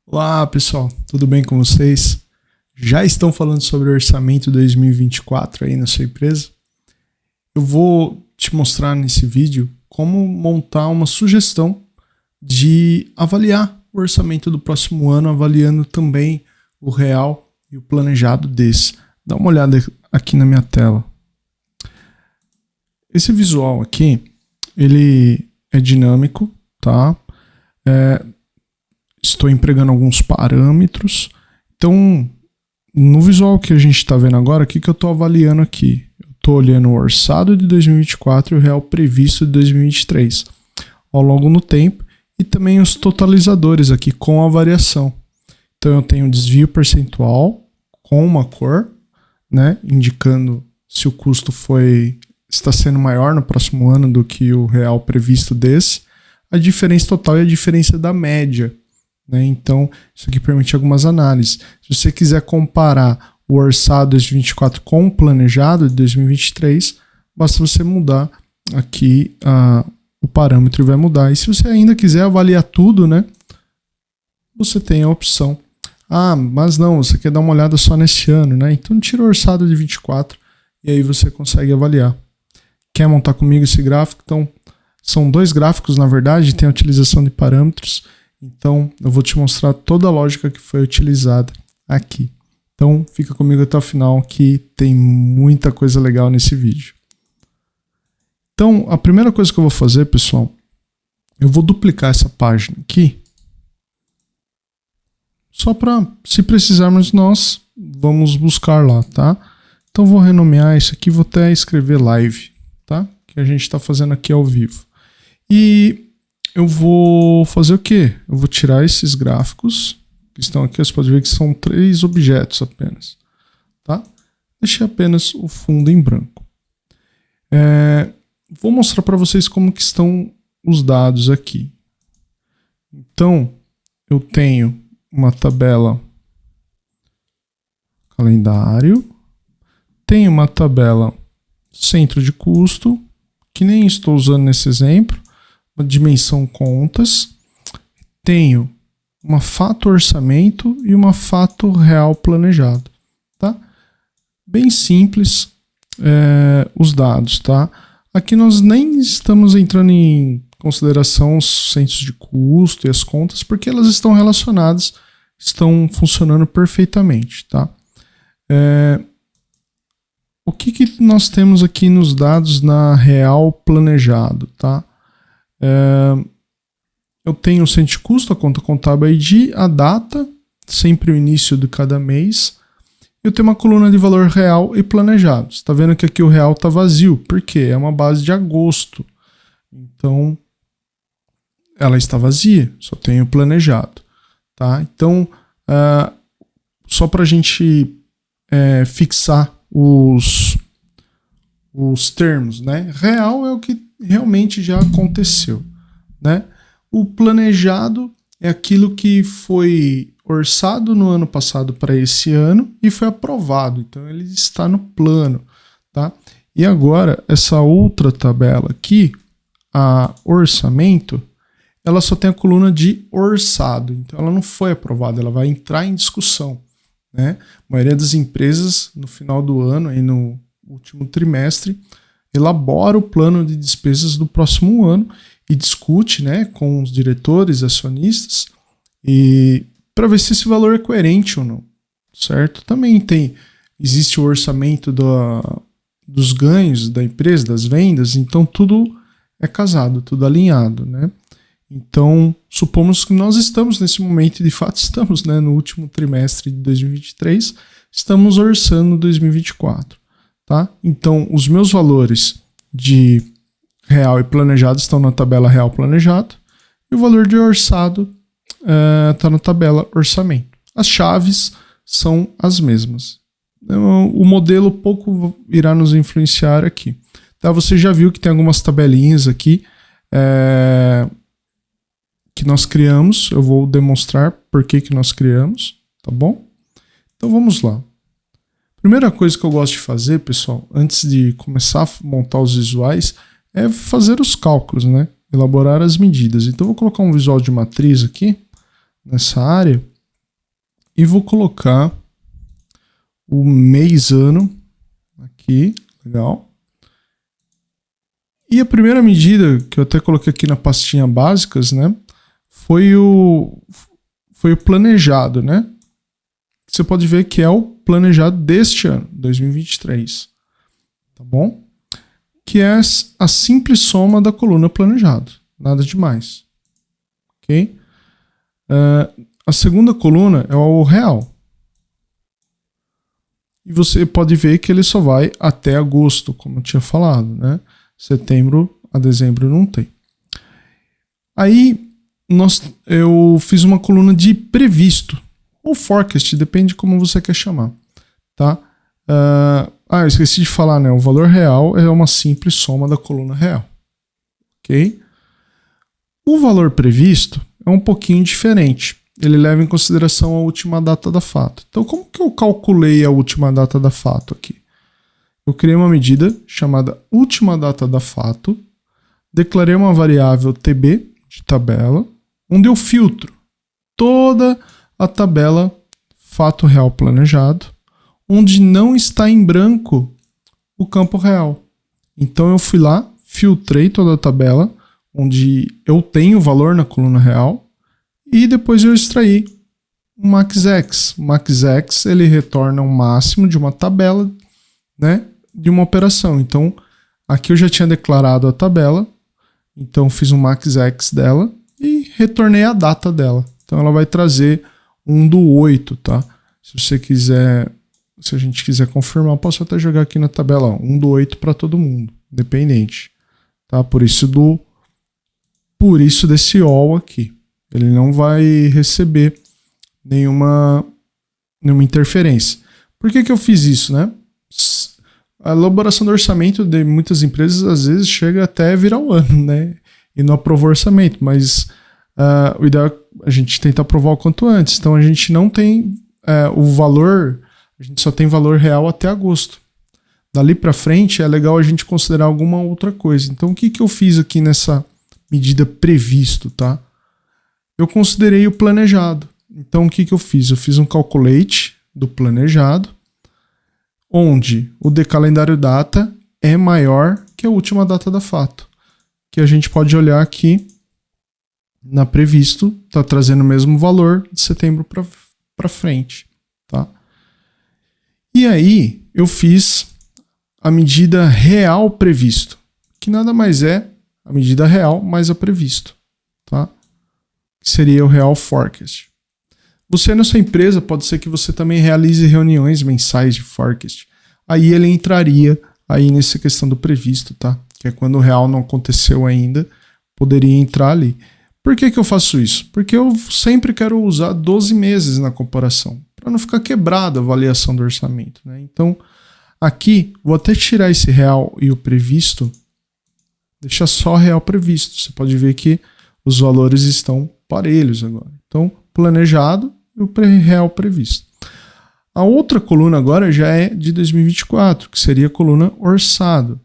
Olá pessoal, tudo bem com vocês? Já estão falando sobre o orçamento 2024 aí na sua empresa? Eu vou te mostrar nesse vídeo como montar uma sugestão de avaliar o orçamento do próximo ano, avaliando também o real e o planejado desse. Dá uma olhada aqui na minha tela. Esse visual aqui, ele é dinâmico, tá? Estou empregando alguns parâmetros. Então, no visual que a gente está vendo agora, o que eu estou avaliando aqui? Eu estou olhando o orçado de 2024 e o real previsto de 2023 ao longo do tempo e também os totalizadores aqui com a variação. Então, eu tenho desvio percentual com uma cor, né, indicando se o custo está sendo maior no próximo ano do que o real previsto desse, a diferença total e a diferença da média. Então, isso aqui permite algumas análises. Se você quiser comparar o orçado de 2024 com o planejado de 2023, basta você mudar aqui o parâmetro e vai mudar. E se você ainda quiser avaliar tudo, né, você tem a opção. Mas não, você quer dar uma olhada só nesse ano, né? Então tira o orçado de 24 e aí você consegue avaliar. Quer montar comigo esse gráfico? Então, são dois gráficos, na verdade, tem a utilização de parâmetros. Então, eu vou te mostrar toda a lógica que foi utilizada aqui. Então, fica comigo até o final que tem muita coisa legal nesse vídeo. Então, a primeira coisa que eu vou fazer, pessoal, eu vou duplicar essa página aqui. Só para, se precisarmos, nós vamos buscar lá, tá? Então, vou renomear isso aqui, vou até escrever live, tá? Que a gente está fazendo aqui ao vivo. E eu vou fazer o quê? Eu vou tirar esses gráficos que estão aqui. Você pode ver que são 3 objetos apenas. Tá? Deixei apenas o fundo em branco. Vou mostrar para vocês como que estão os dados aqui. Então, eu tenho uma tabela calendário. Tenho uma tabela centro de custo, que nem estou usando nesse exemplo. Uma dimensão contas, tenho uma fato orçamento e uma fato real planejado, tá? Bem simples os dados, tá? Aqui nós nem estamos entrando em consideração os centros de custo e as contas, porque elas estão relacionadas, estão funcionando perfeitamente, tá? O que nós temos aqui nos dados na real planejado, tá? Eu tenho o centro de custo, a conta contábil ID, a data, sempre o início de cada mês. Eu tenho uma coluna de valor real e planejado. Você está vendo que aqui o real está vazio, porque é uma base de agosto. Então, ela está vazia, só tenho planejado. Tá? Então, só para a gente fixar os termos, né? Real é o que realmente já aconteceu, né? O planejado é aquilo que foi orçado no ano passado para esse ano e foi aprovado, então ele está no plano, tá? E agora essa outra tabela aqui, a orçamento, ela só tem a coluna de orçado, então ela não foi aprovada, ela vai entrar em discussão, né? A maioria das empresas no final do ano, aí no último trimestre, elabora o plano de despesas do próximo ano e discute, né, com os diretores, acionistas, e para ver se esse valor é coerente ou não, certo? Também existe o orçamento dos ganhos da empresa, das vendas, então tudo é casado, tudo alinhado, né? Então, supomos que nós estamos nesse momento, e de fato estamos, né, no último trimestre de 2023, estamos orçando 2024. Tá? Então, os meus valores de real e planejado estão na tabela real planejado e o valor de orçado está na tabela orçamento. As chaves são as mesmas. O modelo pouco irá nos influenciar aqui. Tá? Você já viu que tem algumas tabelinhas aqui que nós criamos. Eu vou demonstrar por que nós criamos, tá bom? Então vamos lá. Primeira coisa que eu gosto de fazer, pessoal, antes de começar a montar os visuais, é fazer os cálculos, né? Elaborar as medidas. Então, eu vou colocar um visual de matriz aqui, nessa área, E vou colocar o mês ano aqui, legal. E a primeira medida que eu até coloquei aqui na pastinha básicas, né, foi o planejado, né? Você pode ver que é o planejado deste ano, 2023, tá bom? Que é a simples soma da coluna planejado, nada demais, ok? A segunda coluna é o real. E você pode ver que ele só vai até agosto, como eu tinha falado, né? Setembro a dezembro não tem. Aí eu fiz uma coluna de previsto, ou forecast, depende de como você quer chamar, tá? Eu esqueci de falar, né? O valor real é uma simples soma da coluna real, ok? O valor previsto é um pouquinho diferente. Ele leva em consideração a última data da fato. Então, como que eu calculei a última data da fato aqui? Eu criei uma medida chamada última data da fato, declarei uma variável TB de tabela, onde eu filtro toda a tabela fato real planejado, onde não está em branco o campo real. Então eu fui lá, filtrei toda a tabela, onde eu tenho o valor na coluna real, e depois eu extraí o maxx. O maxx ele retorna o máximo de uma tabela, né, de uma operação. Então aqui eu já tinha declarado a tabela, então fiz um maxx dela e retornei a data dela. Então ela vai trazer 1/8, tá? Se você quiser, se a gente quiser confirmar, eu posso até jogar aqui na tabela, ó, 1/8 para todo mundo, independente, tá? Por isso desse all aqui. Ele não vai receber nenhuma interferência. Por que eu fiz isso, né? A elaboração do orçamento de muitas empresas às vezes chega até virar o ano, né? E não aprovou o orçamento, mas o ideal é a gente tentar aprovar o quanto antes. Então a gente não tem o valor, a gente só tem valor real até agosto. Dali para frente é legal a gente considerar alguma outra coisa. Então o que eu fiz aqui nessa medida previsto, tá? Eu considerei o planejado. Então o que eu fiz? Eu fiz um calculate do planejado, onde o decalendário data é maior que a última data da fato. Que a gente pode olhar aqui na previsto, tá trazendo o mesmo valor de setembro para frente, tá? E aí eu fiz a medida real previsto, que nada mais é a medida real mais a previsto, tá? Que seria o real forecast. Você na sua empresa pode ser que você também realize reuniões mensais de forecast. Aí ele entraria aí nessa questão do previsto, tá? Que é quando o real não aconteceu ainda, poderia entrar ali. Por que eu faço isso? Porque eu sempre quero usar 12 meses na comparação, para não ficar quebrada a avaliação do orçamento, né? Então, aqui, vou até tirar esse real e o previsto, deixar só real previsto. Você pode ver que os valores estão parelhos agora. Então, planejado e o real previsto. A outra coluna agora já é de 2024, que seria a coluna orçado.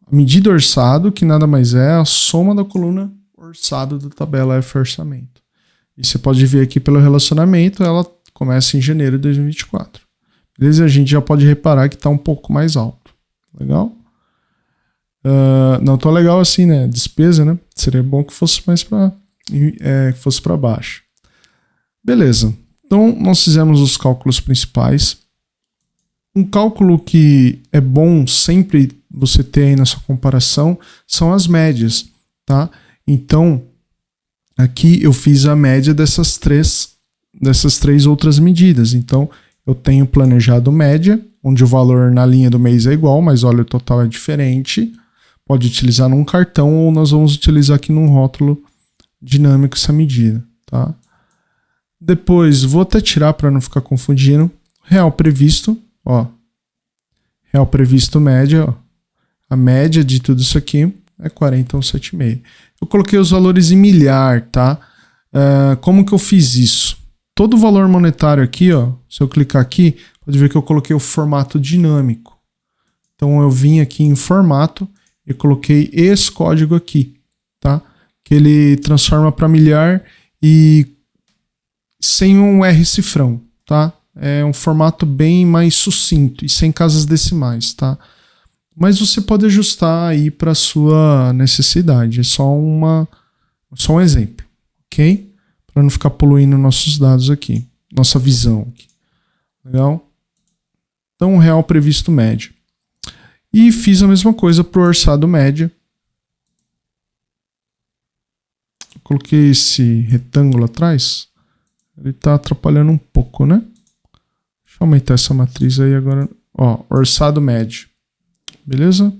A medida orçado, que nada mais é a soma da coluna orçado da tabela F orçamento. E você pode ver aqui pelo relacionamento, ela começa em janeiro de 2024. Beleza? A gente já pode reparar que está um pouco mais alto. Legal? Não tão legal assim, né? Despesa, né? Seria bom que fosse mais para baixo. Beleza. Então, nós fizemos os cálculos principais. Um cálculo que é bom sempre você ter aí na sua comparação são as médias, tá? Então, aqui eu fiz a média dessas três outras medidas. Então, eu tenho planejado média, onde o valor na linha do mês é igual, mas olha, o total é diferente. Pode utilizar num cartão ou nós vamos utilizar aqui num rótulo dinâmico essa medida, tá? Depois, vou até tirar para não ficar confundindo. Real previsto, ó. Real previsto média, ó. A média de tudo isso aqui é 41,76. Eu coloquei os valores em milhar, tá? Como que eu fiz isso? Todo o valor monetário aqui, ó, se eu clicar aqui, pode ver que eu coloquei o formato dinâmico. Então eu vim aqui em formato e coloquei esse código aqui, tá? Que ele transforma para milhar e sem um R cifrão. tá? É um formato bem mais sucinto e sem casas decimais, tá? Mas você pode ajustar aí para sua necessidade. É só um exemplo, ok? Para não ficar poluindo nossos dados aqui, nossa visão aqui. Legal? Então, real previsto médio. E fiz a mesma coisa para o orçado média. Coloquei esse retângulo atrás. Ele está atrapalhando um pouco, né? Deixa eu aumentar essa matriz aí agora. Ó, orçado médio. Beleza?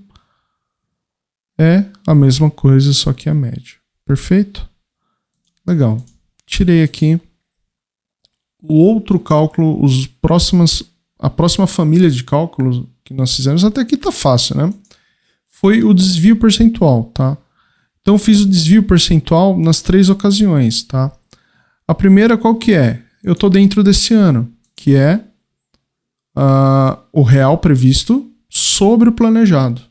É a mesma coisa, só que a média. Perfeito? Legal. Tirei aqui o outro cálculo, a próxima família de cálculos que nós fizemos, até aqui tá fácil, né? Foi o desvio percentual, tá? Então, eu fiz o desvio percentual nas 3 ocasiões, tá? A primeira, qual que é? Eu tô dentro desse ano, que é o real previsto sobre o planejado.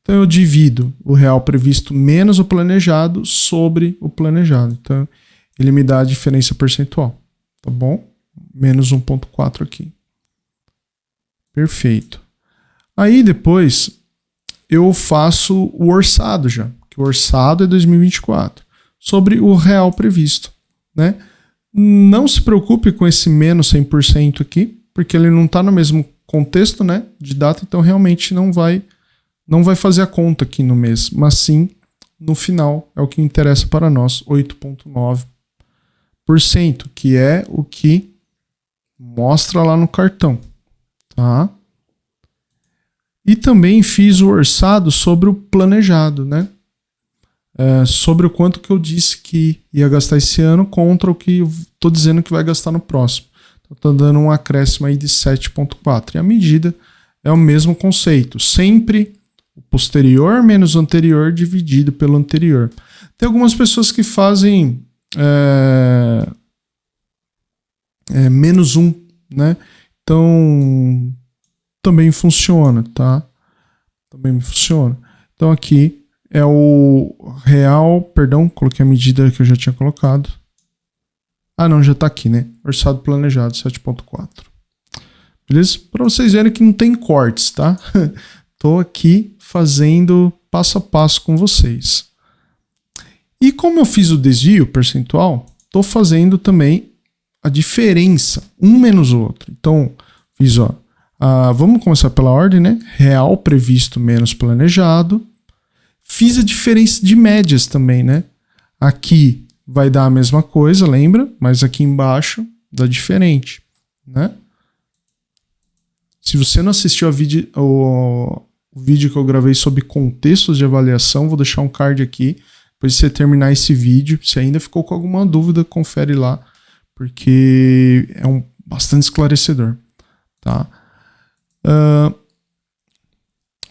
Então, eu divido o real previsto menos o planejado sobre o planejado. Então, ele me dá a diferença percentual, tá bom? Menos 1,4 aqui. Perfeito. Aí, depois, eu faço o orçado já, que o orçado é 2024, sobre o real previsto, né? Não se preocupe com esse menos 100% aqui, porque ele não está no mesmo contexto, né, de data, então realmente não vai fazer a conta aqui no mês, mas sim no final, é o que interessa para nós, 8,9%, que é o que mostra lá no cartão, tá? E também fiz o orçado sobre o planejado, né? Sobre o quanto que eu disse que ia gastar esse ano contra o que eu estou dizendo que vai gastar no próximo. Estou dando um acréscimo aí de 7,4. E a medida é o mesmo conceito. Sempre o posterior menos o anterior dividido pelo anterior. Tem algumas pessoas que fazem menos 1, né? Então, também funciona, tá? Também funciona. Então, aqui é o real, perdão, coloquei a medida que eu já tinha colocado. Ah, não, já tá aqui, né? Orçado planejado, 7,4. Beleza? Para vocês verem que não tem cortes, tá? Tô aqui fazendo passo a passo com vocês. E como eu fiz o desvio percentual, tô fazendo também a diferença, um menos o outro. Então, fiz, ó, vamos começar pela ordem, né? Real previsto menos planejado. Fiz a diferença de médias também, né? Aqui vai dar a mesma coisa, lembra? Mas aqui embaixo dá diferente, né? Se você não assistiu o vídeo que eu gravei sobre contextos de avaliação, vou deixar um card aqui. Depois de você terminar esse vídeo, se ainda ficou com alguma dúvida, confere lá, porque é bastante esclarecedor, tá?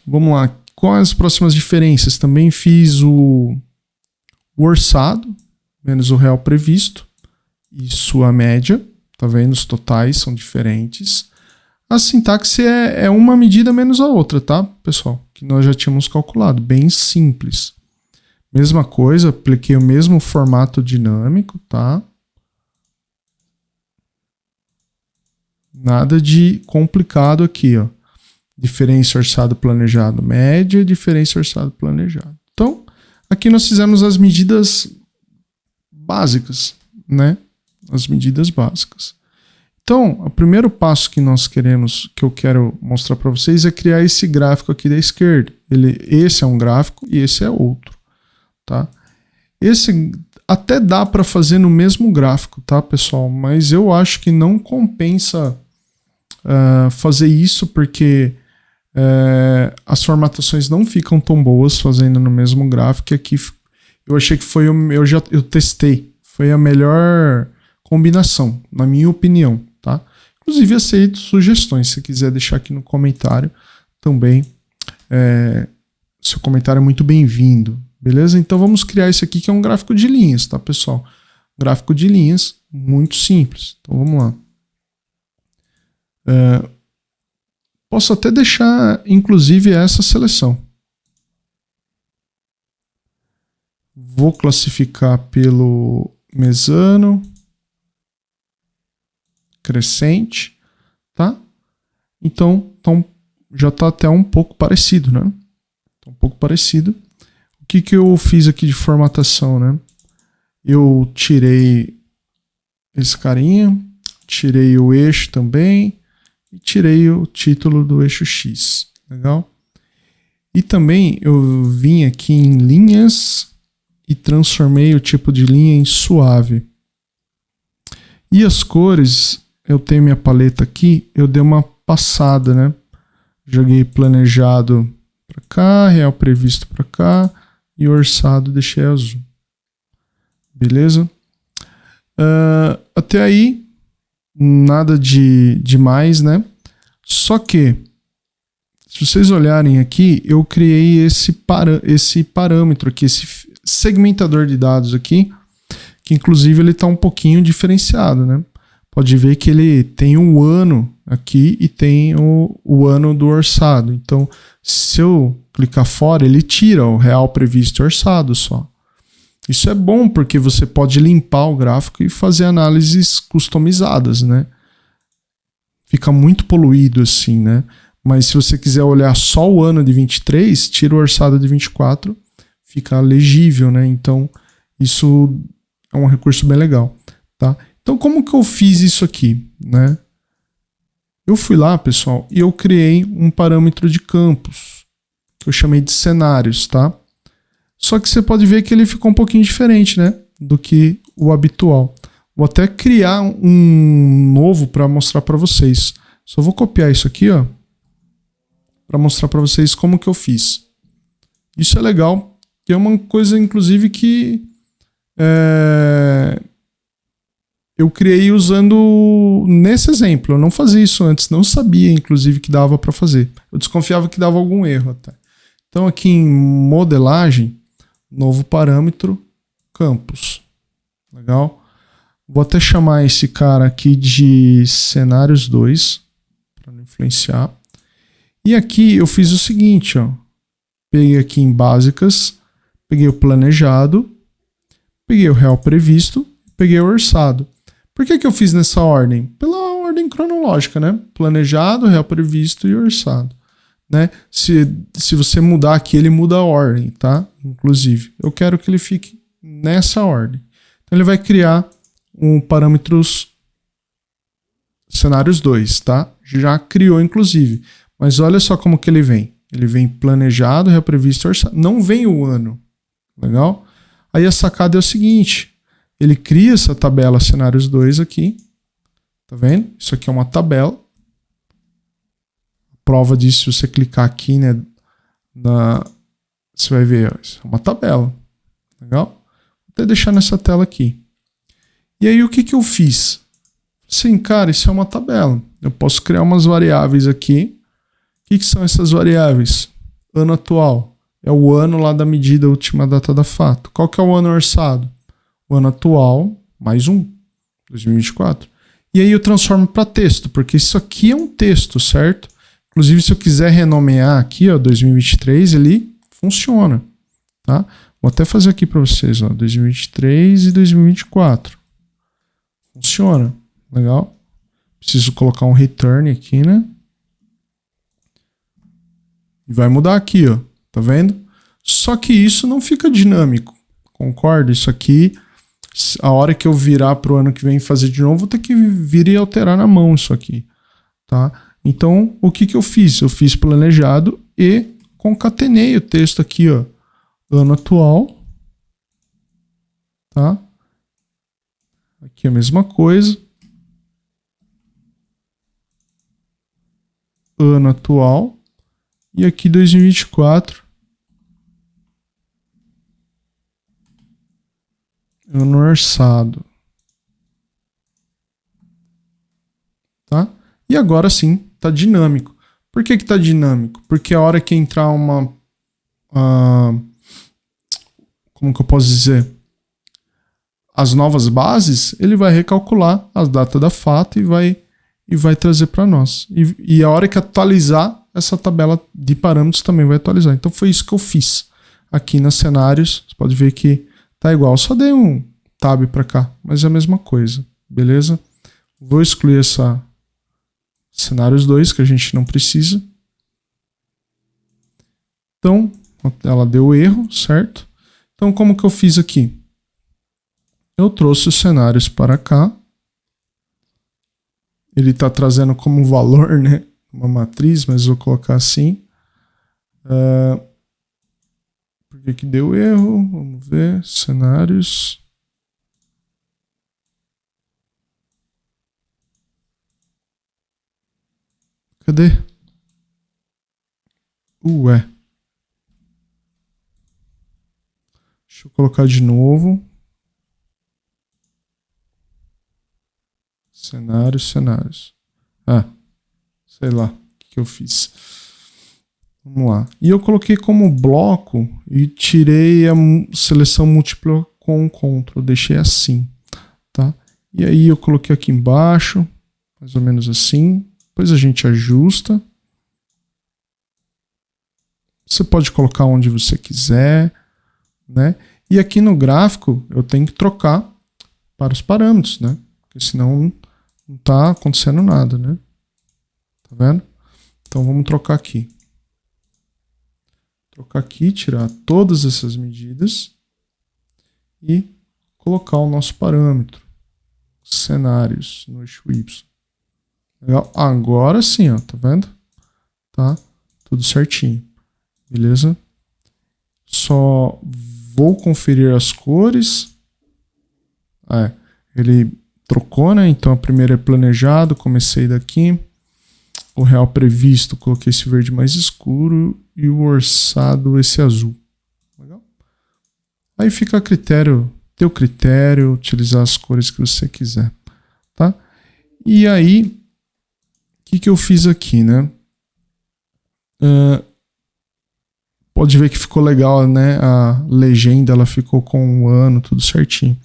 Vamos lá. Quais as próximas diferenças? Também fiz o orçado, menos o real previsto, e sua média. Tá vendo? Os totais são diferentes. A sintaxe é uma medida menos a outra, tá, pessoal? Que nós já tínhamos calculado. Bem simples. Mesma coisa, apliquei o mesmo formato dinâmico, tá? Nada de complicado aqui, ó. Diferença orçado planejado média, diferença orçado planejado. Então, aqui nós fizemos as medidas básicas, né? As medidas básicas. Então, o primeiro passo que eu quero mostrar para vocês é criar esse gráfico aqui da esquerda. Esse é um gráfico e esse é outro, tá? Esse até dá para fazer no mesmo gráfico, tá, pessoal? Mas eu acho que não compensa fazer isso porque as formatações não ficam tão boas fazendo no mesmo gráfico. Aqui eu achei que eu testei, foi a melhor combinação, na minha opinião, tá? Inclusive aceito sugestões, se quiser deixar aqui no comentário também, seu comentário é muito bem-vindo, beleza? Então vamos criar esse aqui que é um gráfico de linhas, tá, pessoal? Gráfico de linhas, muito simples. Então vamos lá. Posso até deixar, inclusive, essa seleção. Vou classificar pelo mês ano. crescente, tá? Então já tá até um pouco parecido, né? Tá um pouco parecido. O que que eu fiz aqui de formatação, né? Eu tirei esse carinha, tirei o eixo também e tirei o título do eixo X, legal? E também eu vim aqui em linhas e transformei o tipo de linha em suave. E as cores, eu tenho minha paleta aqui, eu dei uma passada, né? Joguei planejado para cá, real previsto para cá e orçado deixei azul. Beleza? Até aí, nada de demais, né? Só que, se vocês olharem aqui, eu criei esse parâmetro aqui, esse segmentador de dados aqui, que inclusive ele está um pouquinho diferenciado, né? Pode ver que ele tem um ano aqui e tem o ano do orçado. Então, se eu clicar fora, ele tira o real previsto e orçado só. Isso é bom porque você pode limpar o gráfico e fazer análises customizadas, né? Fica muito poluído assim, né? Mas se você quiser olhar só o ano de 23, tira o orçado de 24, fica legível, né? Então, isso é um recurso bem legal, tá? Então, como que eu fiz isso aqui, né? Eu fui lá, pessoal, e eu criei um parâmetro de campos, que eu chamei de cenários, tá? Só que você pode ver que ele ficou um pouquinho diferente, né? Do que o habitual. Vou até criar um novo para mostrar para vocês. Só vou copiar isso aqui, ó, para mostrar para vocês como que eu fiz. Isso é legal, que é uma coisa, inclusive, que eu criei usando nesse exemplo. Eu não fazia isso antes, não sabia, inclusive, que dava para fazer. Eu desconfiava que dava algum erro até. Então, aqui em modelagem, novo parâmetro, campos. Legal? Vou até chamar esse cara aqui de cenários 2, para não influenciar. E aqui eu fiz o seguinte, ó. Peguei aqui em básicas, peguei o planejado, peguei o real previsto, peguei o orçado. Por que que eu fiz nessa ordem? Pela ordem cronológica, né? Planejado, real previsto e orçado. Né? Se você mudar aqui, ele muda a ordem, tá? Inclusive, eu quero que ele fique nessa ordem. Então ele vai criar um parâmetros cenários 2, tá? Já criou, inclusive. Mas olha só como que ele vem. Ele vem planejado, real previsto e orçado. Não vem o ano. Legal? Aí a sacada é o seguinte. Ele cria essa tabela cenários 2 aqui. Tá vendo? Isso aqui é uma tabela. Prova disso, se você clicar aqui, né, você vai ver, ó, isso é uma tabela. Legal? Vou até deixar nessa tela aqui. E aí o que que eu fiz? Sim, cara, isso é uma tabela. Eu posso criar umas variáveis aqui. O que são essas variáveis? Ano atual. É o ano lá da medida última data da fato. Qual que é o ano orçado? O ano atual, mais 2024. E aí eu transformo para texto, porque isso aqui é um texto, certo? Inclusive, se eu quiser renomear aqui, ó, 2023, ele funciona, tá? Vou até fazer aqui para vocês, ó, 2023 e 2024. Funciona, legal? Preciso colocar um return aqui, né? E vai mudar aqui, ó, tá vendo? Só que isso não fica dinâmico, concorda? Isso aqui, a hora que eu virar para o ano que vem fazer de novo, vou ter que vir e alterar na mão isso aqui, tá? Então, o que que eu fiz? Eu fiz planejado e concatenei o texto aqui, ó. Ano atual. Tá? Aqui a mesma coisa. Ano atual. E aqui 2024. Ano orçado. Tá? E agora sim, tá dinâmico. Por que que tá dinâmico? Porque a hora que entrar uma... como que eu posso dizer? As novas bases, ele vai recalcular as datas da fato e vai trazer para nós. E a hora que atualizar, essa tabela de parâmetros também vai atualizar. Então foi isso que eu fiz aqui nos cenários. Você pode ver que tá igual. Só dei um tab para cá, mas é a mesma coisa. Beleza? Vou excluir essa cenários 2, que a gente não precisa. Então, ela deu erro, certo? Então, como que eu fiz aqui? Eu trouxe os cenários para cá. Ele está trazendo como valor, né, uma matriz, mas vou colocar assim. Por que que deu erro? Vamos ver. Cenários. Cadê? Ué. Deixa eu colocar de novo. Cenários. Ah, sei lá o que eu fiz. Vamos lá. E eu coloquei como bloco e tirei a seleção múltipla com Ctrl. Deixei assim, tá? E aí eu coloquei aqui embaixo, mais ou menos assim. Depois a gente ajusta. Você pode colocar onde você quiser, né? E aqui no gráfico eu tenho que trocar para os parâmetros, né? Porque senão não está acontecendo nada, né? Tá vendo? Então vamos trocar aqui. Trocar aqui, tirar todas essas medidas e colocar o nosso parâmetro. Cenários no eixo Y. Legal? Agora sim, ó, tá vendo? Tá tudo certinho. Beleza? Só vou conferir as cores. Ele trocou, né? Então a primeira é planejado, comecei daqui. O real previsto, coloquei esse verde mais escuro e o orçado esse azul. Legal? Aí fica a critério, teu critério, utilizar as cores que você quiser, tá? E aí, o que eu fiz aqui, né? Pode ver que ficou legal, né? A legenda, ela ficou com o ano, tudo certinho.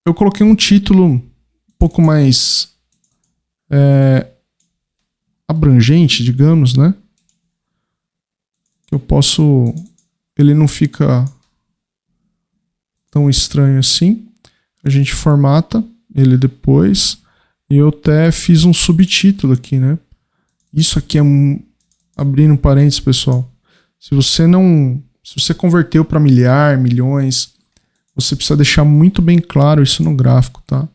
Eu coloquei um título um pouco mais abrangente, digamos, né? Eu posso... Ele não fica tão estranho assim. A gente formata ele depois. E eu até fiz um subtítulo aqui, né? Isso aqui é... Abrindo parênteses, pessoal. Se você converteu para milhões, você precisa deixar muito bem claro isso no gráfico, tá?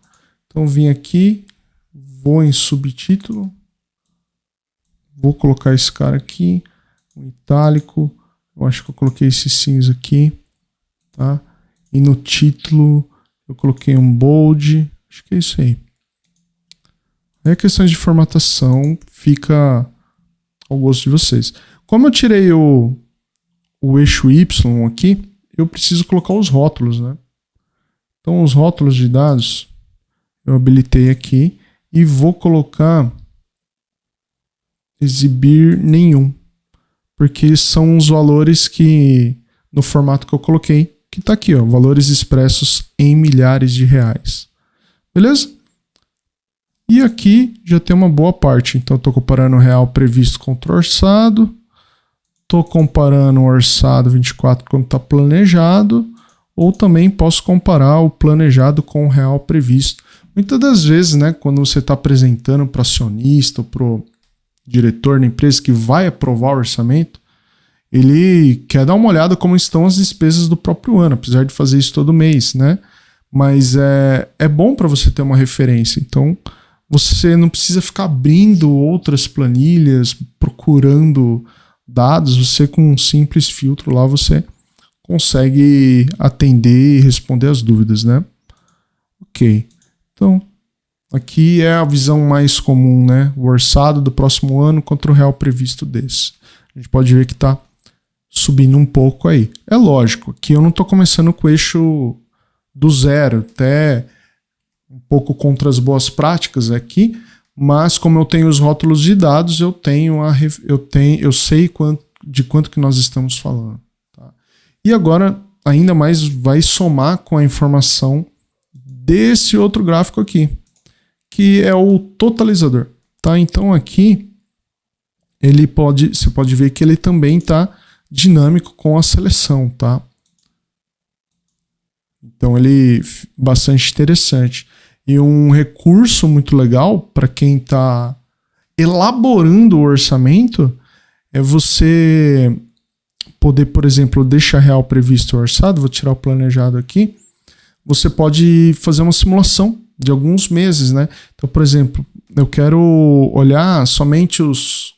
Então vim aqui, vou em subtítulo, vou colocar esse cara aqui, um itálico, eu acho que eu coloquei esse cinza aqui, tá? E no título eu coloquei um bold, acho que é isso aí. Aí a questão de formatação fica ao gosto de vocês. Como eu tirei o eixo Y aqui, eu preciso colocar os rótulos, né? Então os rótulos de dados eu habilitei aqui e vou colocar exibir nenhum, porque são os valores que no formato que eu coloquei, que tá aqui, ó, valores expressos em milhares de reais. Beleza? E aqui já tem uma boa parte. Então estou comparando o real previsto contra o orçado. Estou comparando o orçado 24 quando está planejado. Ou também posso comparar o planejado com o real previsto. Muitas das vezes, né, quando você está apresentando para o acionista ou para o diretor da empresa que vai aprovar o orçamento, ele quer dar uma olhada como estão as despesas do próprio ano, apesar de fazer isso todo mês, né? Mas é bom para você ter uma referência. Então, você não precisa ficar abrindo outras planilhas, procurando dados. Você, com um simples filtro lá, você consegue atender e responder as dúvidas, né? Ok. Então, aqui é a visão mais comum, né? O orçado do próximo ano contra o real previsto desse. A gente pode ver que está subindo um pouco aí. É lógico que eu não estou começando com o eixo do zero, até um pouco contra as boas práticas aqui, mas como eu tenho os rótulos de dados, eu sei de quanto que nós estamos falando. Tá? E agora, ainda mais, vai somar com a informação desse outro gráfico aqui, que é o totalizador. Tá? Então aqui, você pode ver que ele também está dinâmico com a seleção. Tá? Então ele é bastante interessante. E um recurso muito legal para quem está elaborando o orçamento é você poder, por exemplo, deixar real previsto o orçado, vou tirar o planejado aqui, você pode fazer uma simulação de alguns meses, né? Então, por exemplo, eu quero olhar somente os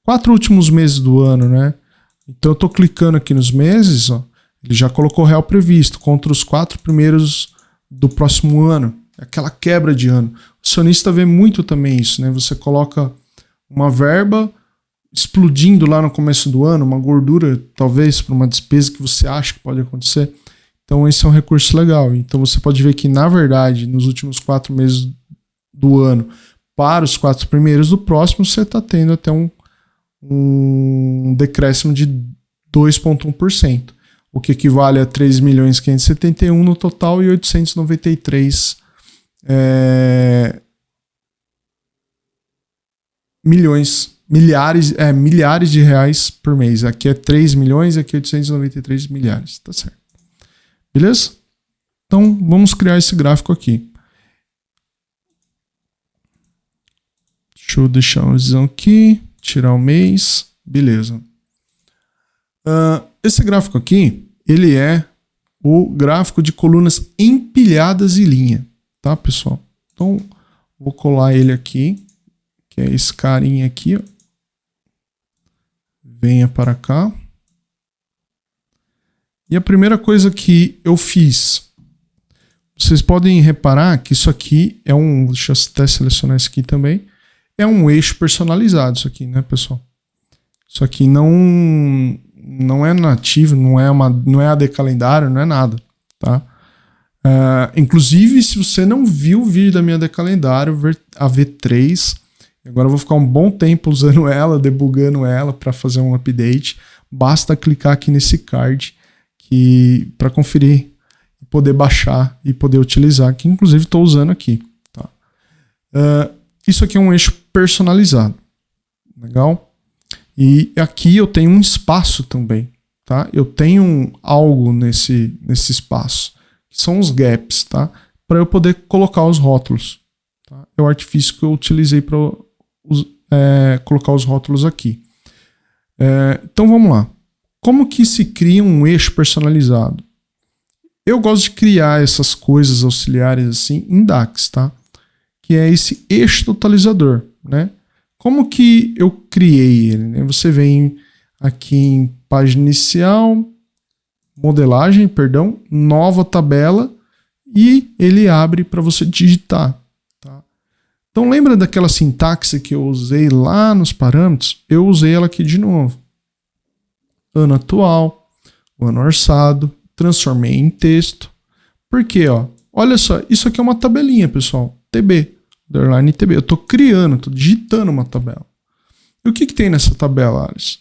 4 últimos meses do ano, né? Então eu estou clicando aqui nos meses, ó, ele já colocou real previsto contra os 4 primeiros do próximo ano, aquela quebra de ano. O acionista vê muito também isso, né? Você coloca uma verba explodindo lá no começo do ano, uma gordura talvez para uma despesa que você acha que pode acontecer. Então esse é um recurso legal. Então você pode ver que na verdade nos últimos 4 meses do ano para os 4 primeiros do próximo você está tendo até um decréscimo de 2,1%, o que equivale a 3.571 no total e 893 milhares de reais por mês. Aqui é 3 milhões, aqui é 893 milhares, tá certo? Beleza? Então vamos criar esse gráfico aqui. Deixa eu deixar uma visão aqui, tirar o mês, beleza. Esse gráfico aqui, ele é o gráfico de colunas empilhadas em linha, tá, pessoal? Então, vou colar ele aqui, que é esse carinha aqui, ó. Venha para cá. E a primeira coisa que eu fiz, vocês podem reparar que isso aqui é deixa eu até selecionar isso aqui também, é um eixo personalizado isso aqui, né, pessoal? Isso aqui não é nativo, não é AD calendário, não é nada, tá? Inclusive, se você não viu o vídeo da minha AD calendário, a V3, agora eu vou ficar um bom tempo usando ela, debugando ela para fazer um update, basta clicar aqui nesse card para conferir, poder baixar e poder utilizar, que inclusive estou usando aqui, tá? Isso aqui é um eixo personalizado, legal? E aqui eu tenho um espaço também, tá? Eu tenho algo nesse espaço, que são os gaps, tá? Para eu poder colocar os rótulos, tá? É o artifício que eu utilizei para colocar os rótulos aqui. Então vamos lá. Como que se cria um eixo personalizado? Eu gosto de criar essas coisas auxiliares assim em DAX, tá? Que é esse eixo totalizador, né? Como que eu criei ele, né? Você vem aqui em página inicial, modelagem, perdão, nova tabela e ele abre para você digitar, tá? Então lembra daquela sintaxe que eu usei lá nos parâmetros? Eu usei ela aqui de novo. Ano atual, o ano orçado, transformei em texto. Por quê, ó? Olha só, isso aqui é uma tabelinha, pessoal. TB. Underline TB. Eu estou criando, estou digitando uma tabela. E o que tem nessa tabela, Alice?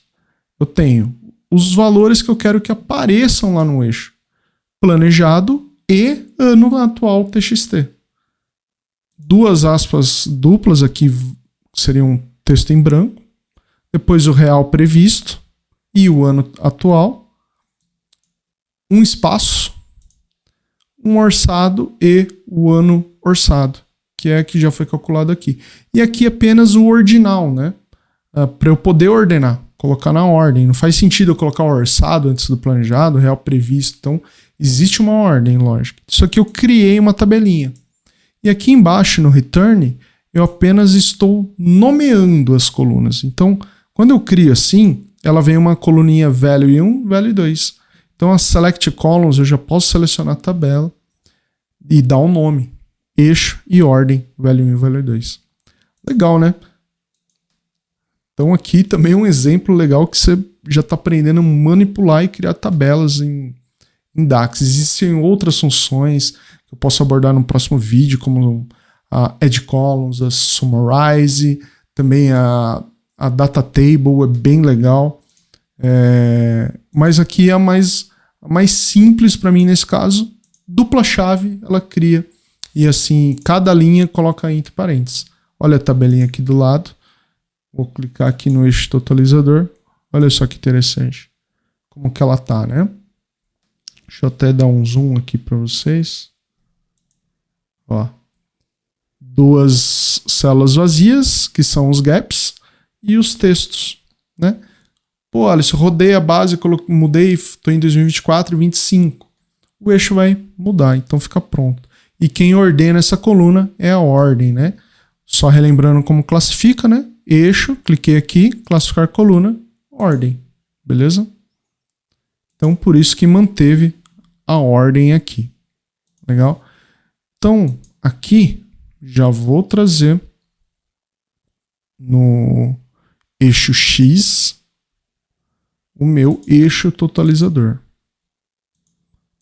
Eu tenho os valores que eu quero que apareçam lá no eixo. Planejado e ano atual TXT. 2 aspas duplas aqui seriam um texto em branco. Depois o real previsto e o ano atual. Um espaço, um orçado e o ano orçado, que é que já foi calculado aqui. E aqui apenas o ordinal, né? Para eu poder ordenar, colocar na ordem. Não faz sentido eu colocar o orçado antes do planejado, o real previsto. Então, existe uma ordem, lógico. Isso aqui eu criei uma tabelinha. E aqui embaixo no return, eu apenas estou nomeando as colunas. Então, quando eu crio assim, ela vem uma coluninha value 1, value 2. Então, as select columns, eu já posso selecionar a tabela e dar um nome. Eixo e ordem, value 1 e value 2. Legal, né? Então aqui também um exemplo legal que você já está aprendendo a manipular e criar tabelas em DAX. Existem outras funções que eu posso abordar no próximo vídeo, como a Add Columns, a Summarize, também a Data Table é bem legal. Mas aqui é a mais simples para mim nesse caso. Dupla chave, ela cria. E assim, cada linha coloca entre parênteses. Olha a tabelinha aqui do lado. Vou clicar aqui no eixo totalizador. Olha só que interessante. Como que ela tá, né? Deixa eu até dar um zoom aqui para vocês. Ó. duas células vazias, que são os gaps, e os textos, né? Pô, Alisson, rodei a base, mudei, estou em 2024 e 25. O eixo vai mudar, então fica pronto. E quem ordena essa coluna é a ordem, né? Só relembrando como classifica, né? Eixo, cliquei aqui, classificar coluna, ordem, beleza? Então, por isso que manteve a ordem aqui. Legal? Então, aqui, já vou trazer no eixo X o meu eixo totalizador.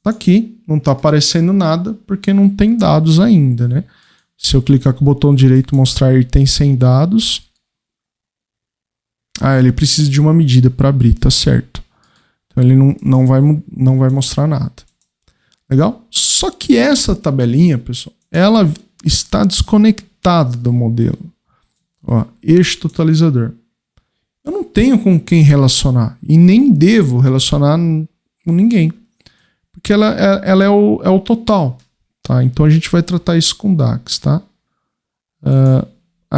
Tá aqui, não tá aparecendo nada porque não tem dados ainda, né? Se eu clicar com o botão direito mostrar item sem dados, ele precisa de uma medida para abrir, tá certo. Então ele não vai mostrar nada. Legal? Só que essa tabelinha, pessoal, ela está desconectada do modelo. Ó, eixo totalizador. Eu não tenho com quem relacionar e nem devo relacionar com ninguém, porque ela é o total, tá? Então a gente vai tratar isso com DAX, tá?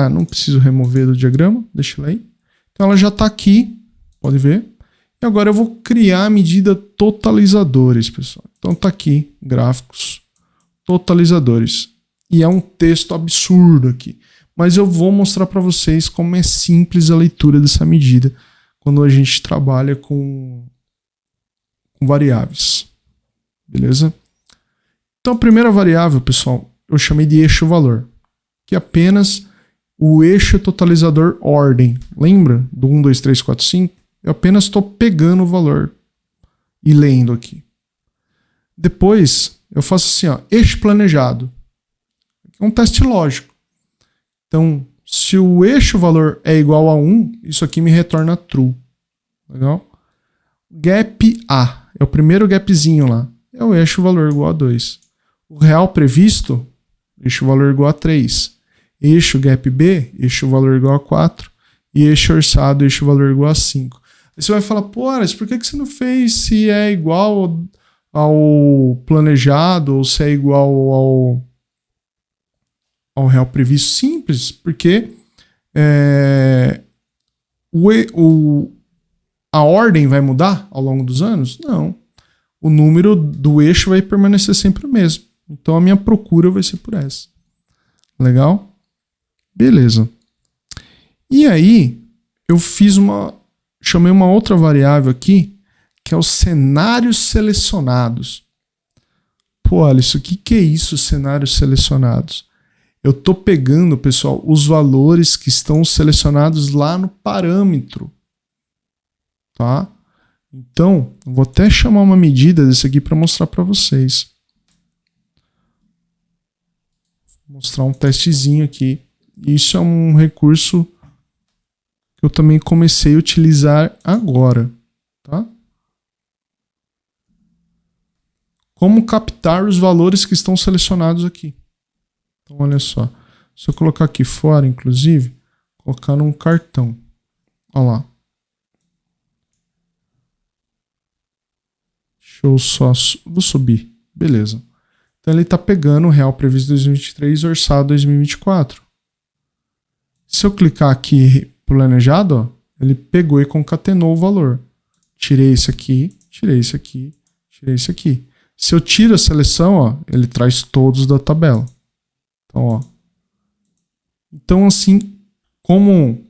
Não preciso remover do diagrama, deixa ela aí. Então ela já está aqui, pode ver. E agora eu vou criar a medida totalizadores, pessoal. Então tá aqui, gráficos, totalizadores. E é um texto absurdo aqui. Mas eu vou mostrar para vocês como é simples a leitura dessa medida quando a gente trabalha com variáveis. Beleza? Então a primeira variável, pessoal, eu chamei de eixo valor, que é apenas o eixo totalizador ordem. Lembra do 1, 2, 3, 4, 5? Eu apenas estou pegando o valor e lendo aqui. Depois eu faço assim, ó, eixo planejado. É um teste lógico. Então, se o eixo valor é igual a 1, isso aqui me retorna true. Legal? Gap A, é o primeiro gapzinho lá. É o eixo valor igual a 2. O real previsto, eixo valor igual a 3. Eixo gap B, eixo valor igual a 4. E eixo orçado, eixo valor igual a 5. Aí você vai falar, pô, Aras, por que você não fez se é igual ao planejado ou se é igual ao real previsto? Simples, porque a ordem vai mudar ao longo dos anos? Não. O número do eixo vai permanecer sempre o mesmo. Então a minha procura vai ser por essa. Legal? Beleza. E aí, eu chamei uma outra variável aqui, que é os cenários selecionados. Pô, Alisson, o que é isso, cenários selecionados? Eu estou pegando, pessoal, os valores que estão selecionados lá no parâmetro. Tá? Então, vou até chamar uma medida desse aqui para mostrar para vocês. Vou mostrar um testezinho aqui. Isso é um recurso que eu também comecei a utilizar agora. Tá? Como captar os valores que estão selecionados aqui. Então, olha só. Se eu colocar aqui fora, inclusive, colocar num cartão. Olha lá. Deixa eu só... Vou subir. Beleza. Então, ele está pegando o real previsto 2023 e orçado 2024. Se eu clicar aqui planejado, ó, ele pegou e concatenou o valor. Tirei esse aqui, tirei esse aqui, tirei esse aqui. Se eu tiro a seleção, ó, ele traz todos da tabela. Então, ó. Então, assim, como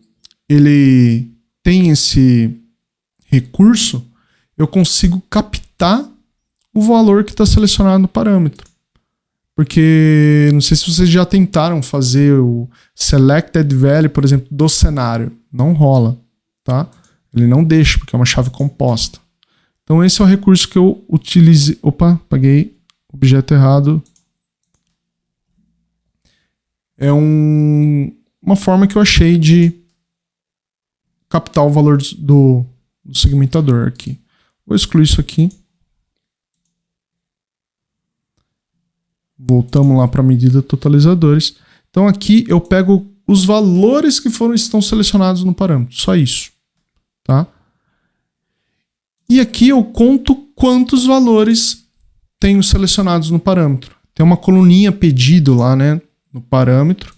ele tem esse recurso, eu consigo captar o valor que está selecionado no parâmetro. Porque, não sei se vocês já tentaram fazer o selected value, por exemplo, do cenário. Não rola, tá? Ele não deixa, porque é uma chave composta. Então, esse é o recurso que eu utilizei. Opa, paguei objeto errado. É uma forma que eu achei de captar o valor do segmentador aqui. Vou excluir isso aqui. Voltamos lá para a medida totalizadores. Então aqui eu pego os valores que estão selecionados no parâmetro. Só isso. Tá? E aqui eu conto quantos valores tenho selecionados no parâmetro. Tem uma coluninha pedido lá, né, no parâmetro.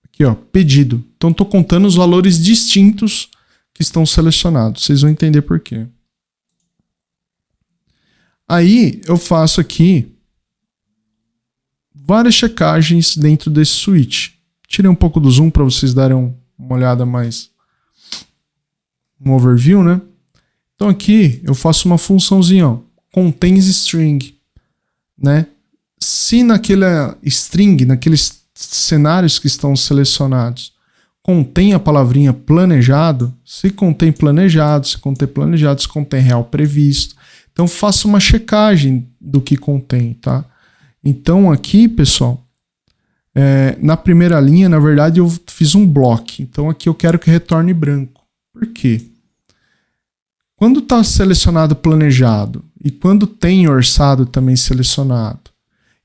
Aqui, ó, pedido. Então, estou contando os valores distintos que estão selecionados. Vocês vão entender por quê. Aí, eu faço aqui várias checagens dentro desse switch. Tirei um pouco do zoom para vocês darem uma olhada mais, um overview, né? Então aqui eu faço uma funçãozinha, ó, contains string, né? Se naquela string, naqueles cenários que estão selecionados, contém a palavrinha planejado, se contém planejado, se contém real previsto. Então faço uma checagem do que contém, tá? Então aqui, pessoal, na primeira linha, na verdade, eu fiz um bloco. Então aqui eu quero que retorne branco. Por quê? Quando está selecionado planejado e quando tem orçado também selecionado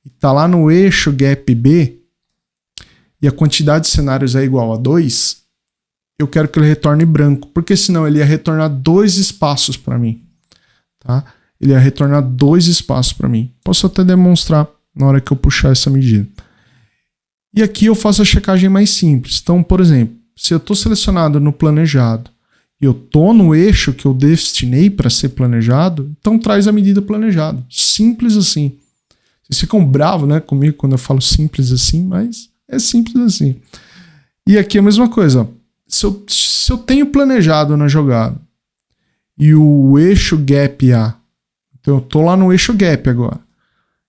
e está lá no eixo gap B e a quantidade de cenários é igual a 2, eu quero que ele retorne branco, porque senão ele ia retornar 2 espaços para mim. Tá? Ele ia retornar 2 espaços para mim. Posso até demonstrar na hora que eu puxar essa medida. E aqui eu faço a checagem mais simples. Então, por exemplo, se eu estou selecionado no planejado e eu estou no eixo que eu destinei para ser planejado, então traz a medida planejado. Simples assim. Vocês ficam bravos, né, comigo quando eu falo simples assim, mas é simples assim. E aqui é a mesma coisa. Ó. Se eu tenho planejado na jogada e o eixo gap A, então eu estou lá no eixo gap agora,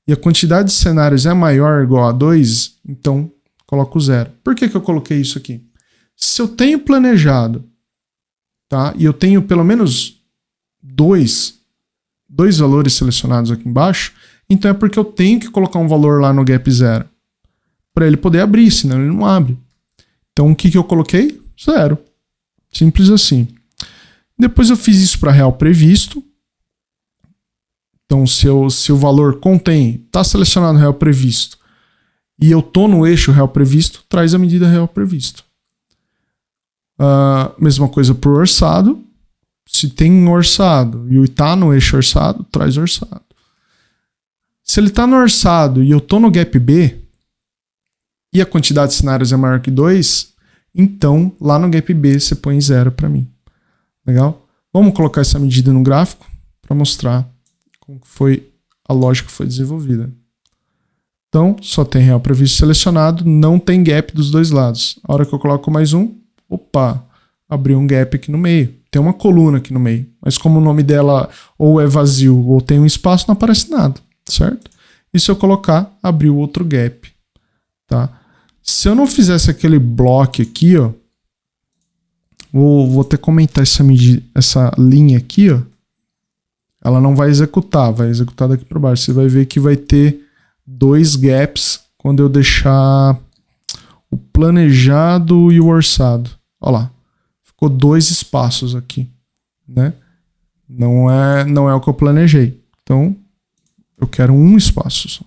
e a quantidade de cenários é maior ou igual a 2, então coloco 0. Por que eu coloquei isso aqui? Se eu tenho planejado, tá, e eu tenho pelo menos dois valores selecionados aqui embaixo, então é porque eu tenho que colocar um valor lá no gap 0 para ele poder abrir, senão ele não abre. Então o que eu coloquei? 0. Simples assim. Depois eu fiz isso para real previsto. Então, se o valor contém, está selecionado real previsto, e eu estou no eixo real previsto, traz a medida real previsto. Mesma coisa para o orçado. Se tem orçado e está no eixo orçado, traz orçado. Se ele está no orçado e eu estou no gap B, e a quantidade de cenários é maior que 2, então lá no gap B você põe 0 para mim. Legal? Vamos colocar essa medida no gráfico para mostrar como foi a lógica que foi desenvolvida. Então, só tem real previsto selecionado, não tem gap dos dois lados. A hora que eu coloco mais um, opa, abriu um gap aqui no meio. Tem uma coluna aqui no meio, mas como o nome dela ou é vazio ou tem um espaço, não aparece nada, certo? E se eu colocar, abriu outro gap, tá? Se eu não fizesse aquele bloco aqui, ó, vou até comentar essa linha aqui, ó, ela não vai executar daqui para baixo. Você vai ver que vai ter 2 gaps quando eu deixar o planejado e o orçado. Olha lá, ficou 2 espaços aqui, né? Não é o que eu planejei. Então, eu quero um espaço só.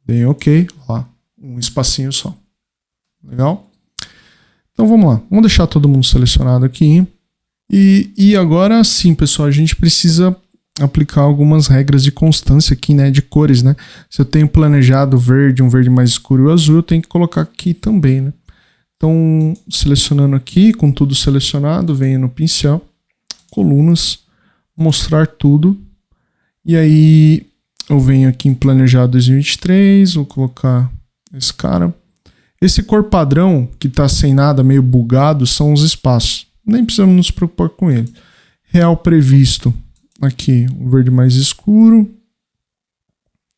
Dei OK, olha lá, um espacinho só. Legal? Então vamos lá, vamos deixar todo mundo selecionado aqui. E agora sim, pessoal, a gente precisa aplicar algumas regras de constância aqui, né, de cores, né? Se eu tenho planejado verde, um verde mais escuro e o azul, eu tenho que colocar aqui também, né? Então, selecionando aqui, com tudo selecionado, venho no pincel, colunas, mostrar tudo. E aí eu venho aqui em planejado 2023, vou colocar esse cara. Esse cor padrão que tá sem nada, meio bugado, são os espaços. Nem precisamos nos preocupar com ele. Real previsto, aqui, um verde mais escuro.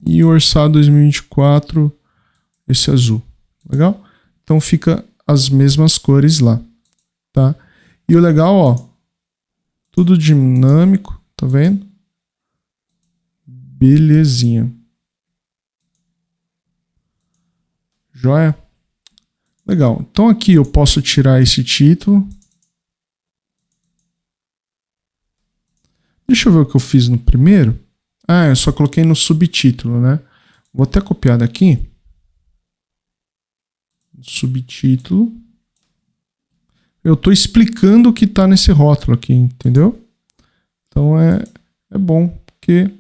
E o orçado 2024, esse azul. Legal? Então fica as mesmas cores lá, tá? E o legal, ó, tudo dinâmico, tá vendo? Belezinha. Joia? Legal. Então aqui eu posso tirar esse título. Deixa eu ver o que eu fiz no primeiro. Eu só coloquei no subtítulo, né? Vou até copiar daqui. Subtítulo. Eu estou explicando o que está nesse rótulo aqui, entendeu? Então é bom, porque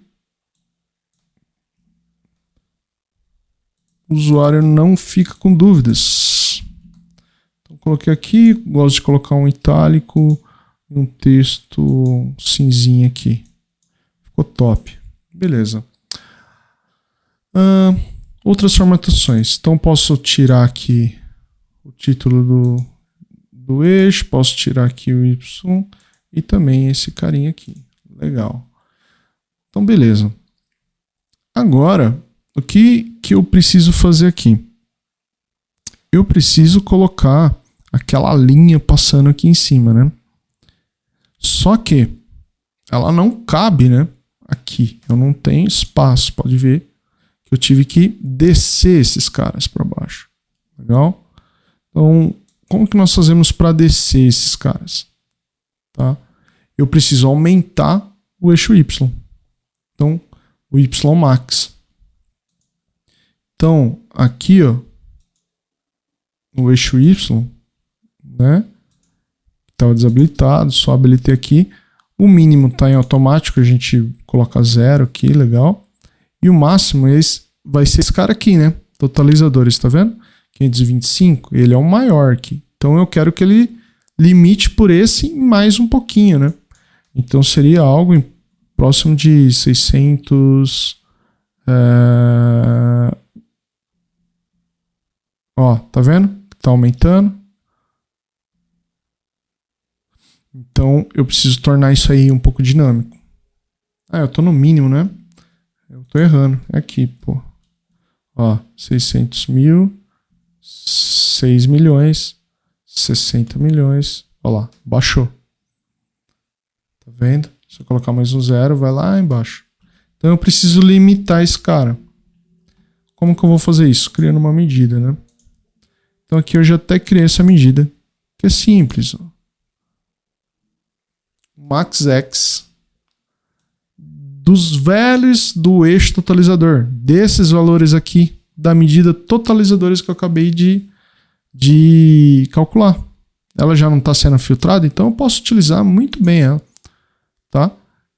o usuário não fica com dúvidas. Então, coloquei aqui, gosto de colocar um itálico e um texto cinzinho aqui. Ficou top. Beleza. Outras formatações. Então, posso tirar aqui o título do eixo, posso tirar aqui o Y e também esse carinha aqui. Legal. Então, beleza. Agora, o que eu preciso fazer aqui? Eu preciso colocar aquela linha passando aqui em cima, né? Só que ela não cabe, né? Aqui. Eu não tenho espaço. Pode ver que eu tive que descer esses caras para baixo. Legal? Então, como que nós fazemos para descer esses caras? Tá? Eu preciso aumentar o eixo Y. Então, o Y max. Então, aqui, ó, o eixo Y, né? Estava desabilitado, só habilitei aqui. O mínimo está em automático, a gente coloca 0 aqui, legal. E o máximo vai ser esse cara aqui, né? Totalizadores, tá vendo? 525, ele é o maior aqui. Então eu quero que ele limite por esse mais um pouquinho, né? Então seria algo próximo de 600... Ó, tá vendo? Tá aumentando. Então eu preciso tornar isso aí um pouco dinâmico. Eu tô no mínimo, né? Eu tô errando. É aqui, pô. Ó, 600 mil, 6 milhões, 60 milhões. Ó lá, baixou. Tá vendo? Se eu colocar mais um 0, vai lá embaixo. Então eu preciso limitar esse cara. Como que eu vou fazer isso? Criando uma medida, né? Então aqui eu já até criei essa medida, que é simples. Ó. Max X dos velhos do eixo totalizador, desses valores aqui da medida totalizadores que eu acabei de calcular. Ela já não está sendo filtrada, então eu posso utilizar muito bem ela, tá?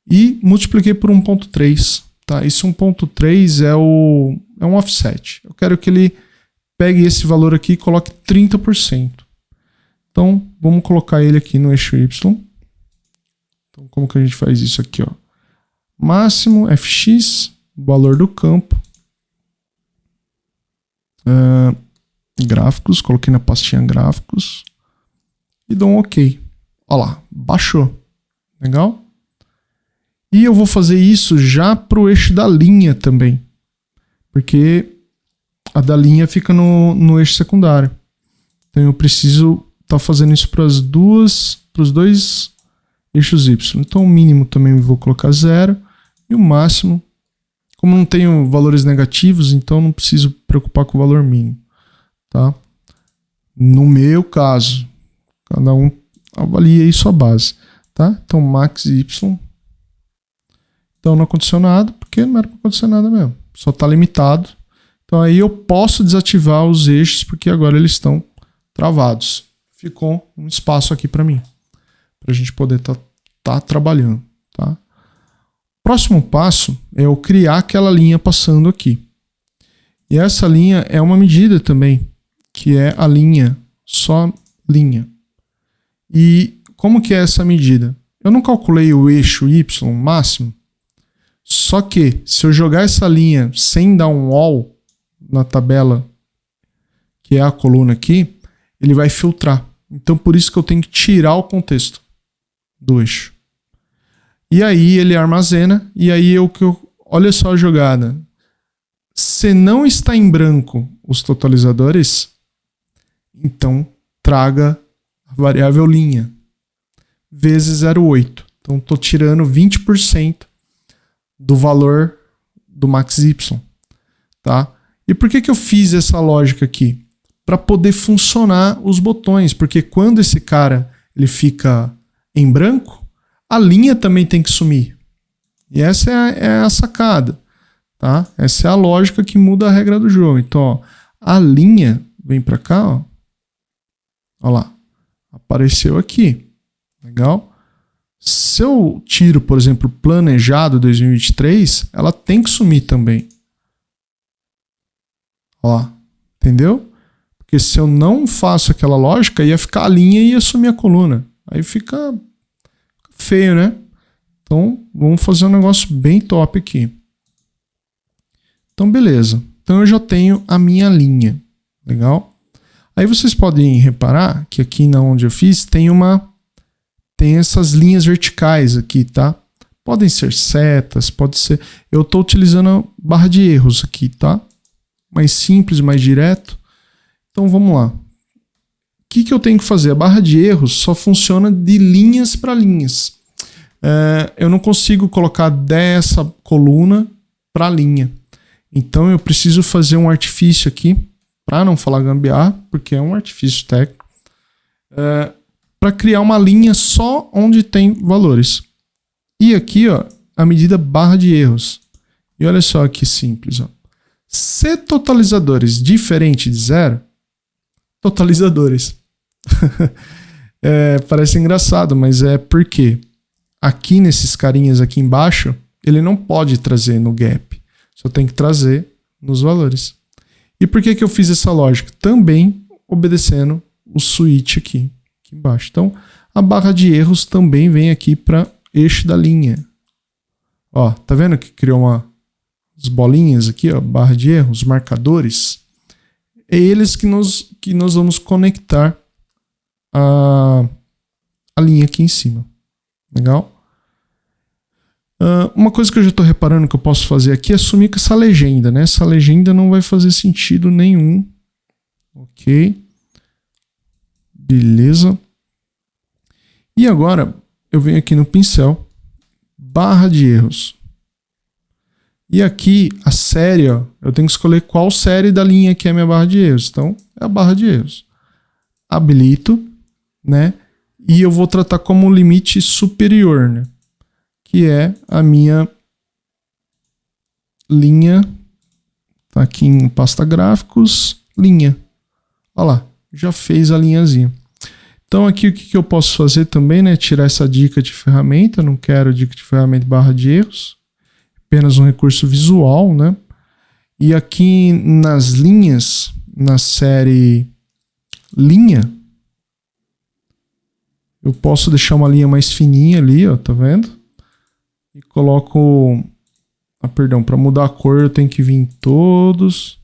E multipliquei por 1.3, tá? Esse 1.3 é um offset. Eu quero que ele pegue esse valor aqui e coloque 30%. Então, vamos colocar ele aqui no eixo Y. Então, como que a gente faz isso aqui, ó? Máximo, fx, valor do campo. Gráficos, coloquei na pastinha gráficos. E dou um OK. Olha lá, baixou. Legal? E eu vou fazer isso já para o eixo da linha também. Porque a da linha fica no eixo secundário. Então eu preciso estar fazendo isso para os dois eixos Y. Então o mínimo também vou colocar 0. E o máximo, como não tenho valores negativos, então não preciso preocupar com o valor mínimo. Tá? No meu caso, cada um avalia aí sua base. Tá? Então max Y. Então não aconteceu nada, porque não era para acontecer nada mesmo. Só está limitado. Então aí eu posso desativar os eixos, porque agora eles estão travados. Ficou um espaço aqui para mim, para a gente poder tá trabalhando. Tá? Próximo passo é eu criar aquela linha passando aqui. E essa linha é uma medida também, que é a linha, só linha. E como que é essa medida? Eu não calculei o eixo Y máximo, só que se eu jogar essa linha sem dar um all na tabela, que é a coluna aqui, ele vai filtrar. Então por isso que eu tenho que tirar o contexto do eixo. E aí ele armazena, e aí olha só a jogada. Se não está em branco os totalizadores, então traga a variável linha vezes 0,8. Então estou tirando 20% do valor do max Y. Tá? E por que eu fiz essa lógica aqui? Para poder funcionar os botões, porque quando esse cara ele fica em branco, a linha também tem que sumir. E essa é a sacada. Tá? Essa é a lógica que muda a regra do jogo. Então, ó, a linha vem para cá. Ó. Olha lá. Apareceu aqui. Legal? Se eu tiro, por exemplo, planejado 2023, ela tem que sumir também. Ó, entendeu? Porque se eu não faço aquela lógica, ia ficar a linha e ia sumir a coluna. Aí fica feio, né? Então, vamos fazer um negócio bem top aqui. Então, beleza. Então, eu já tenho a minha linha. Legal? Aí vocês podem reparar que aqui na onde eu fiz tem essas linhas verticais aqui, tá? Podem ser setas, pode ser... Eu estou utilizando a barra de erros aqui, tá? Mais simples, mais direto. Então, vamos lá. O que eu tenho que fazer? A barra de erros só funciona de linhas para linhas. Eu não consigo colocar dessa coluna para linha. Então, eu preciso fazer um artifício aqui, para não falar gambiarra, porque é um artifício técnico, para criar uma linha só onde tem valores. E aqui, ó, a medida barra de erros. E olha só que simples, ó. Se totalizadores diferente de zero, totalizadores. Parece engraçado, mas é porque aqui nesses carinhas aqui embaixo, ele não pode trazer no gap. Só tem que trazer nos valores. E por que eu fiz essa lógica? Também obedecendo o switch aqui embaixo. Então, a barra de erros também vem aqui para eixo da linha. Ó, tá vendo que criou as bolinhas aqui, ó, barra de erros, marcadores? É eles que nós vamos conectar a linha aqui em cima. Legal? Uma coisa que eu já estou reparando que eu posso fazer aqui é sumir com essa legenda, né? Essa legenda não vai fazer sentido nenhum. Ok. Beleza. E agora eu venho aqui no pincel, barra de erros. E aqui a série, ó, eu tenho que escolher qual série da linha que é a minha barra de erros. Então, é a barra de erros. Habilito, né? E eu vou tratar como limite superior, né? Que é a minha linha, tá aqui em pasta gráficos, linha. Olha lá, já fez a linhazinha. Então aqui o que eu posso fazer também, né? Tirar essa dica de ferramenta, não quero dica de ferramenta barra de erros, apenas um recurso visual, né? E aqui nas linhas, na série linha, eu posso deixar uma linha mais fininha ali, ó, tá vendo? E coloco, perdão, para mudar a cor eu tenho que vir em todos